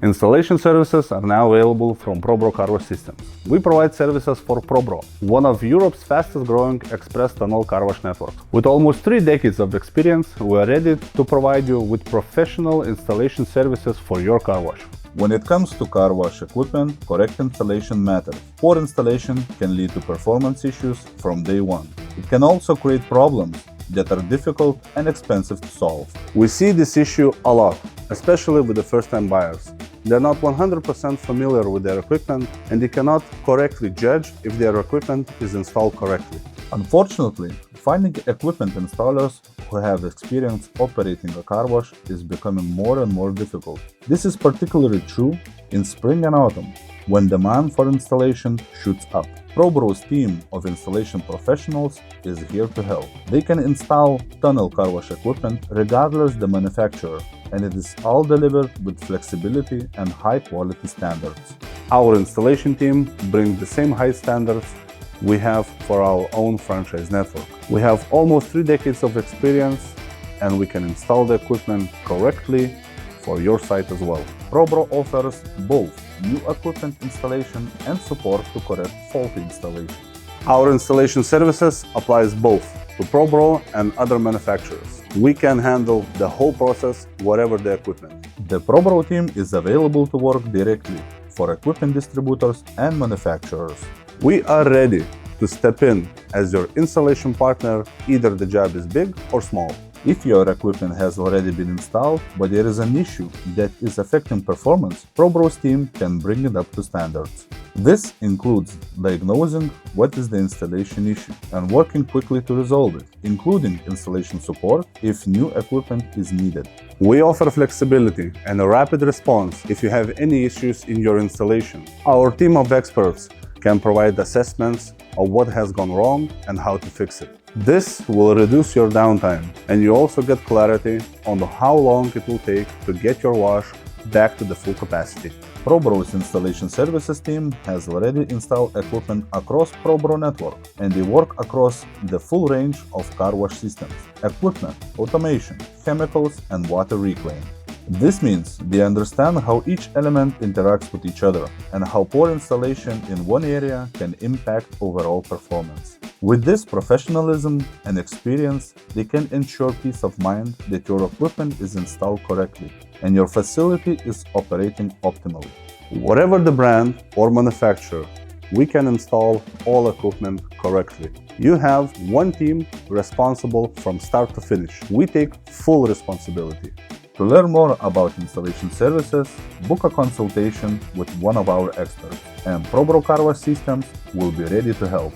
Installation services are now available from ProBro Car Wash Systems. We provide services for ProBro, one of Europe's fastest growing express tunnel car wash networks. With almost 3 decades of experience, we are ready to provide you with professional installation services for your car wash. When it comes to car wash equipment, correct installation matters. Poor installation can lead to performance issues from day one. It can also create problems that are difficult and expensive to solve. We see this issue a lot, especially with the first-time buyers. They're not 100% familiar with their equipment and they cannot correctly judge if their equipment is installed correctly. Unfortunately, finding equipment installers who have experience operating a car wash is becoming more and more difficult. This is particularly true in spring and autumn, when demand for installation shoots up. ProBro's team of installation professionals is here to help. They can install tunnel car wash equipment regardless the manufacturer, and it is all delivered with flexibility and high quality standards. Our installation team brings the same high standards we have for our own franchise network. We have almost 3 decades of experience and we can install the equipment correctly for your site as well. ProBro offers both new equipment installation and support to correct faulty installation. Our installation services applies both to ProBro and other manufacturers. We can handle the whole process, whatever the equipment. The ProBro team is available to work directly for equipment distributors and manufacturers. We are ready to step in as your installation partner, either the job is big or small. If your equipment has already been installed, but there is an issue that is affecting performance, ProBro's team can bring it up to standards. This includes diagnosing what is the installation issue and working quickly to resolve it, including installation support if new equipment is needed. We offer flexibility and a rapid response if you have any issues in your installation. Our team of experts can provide assessments of what has gone wrong and how to fix it. This will reduce your downtime, and you also get clarity on how long it will take to get your wash back to the full capacity. ProBro's installation services team has already installed equipment across ProBro network, and they work across the full range of car wash systems, equipment, automation, chemicals, and water reclaim. This means they understand how each element interacts with each other and how poor installation in one area can impact overall performance. With this professionalism and experience, they can ensure peace of mind that your equipment is installed correctly and your facility is operating optimally. Whatever the brand or manufacturer, we can install all equipment correctly. You have one team responsible from start to finish. We take full responsibility. To learn more about installation services, book a consultation with one of our experts, and ProBro Car Wash Systems will be ready to help.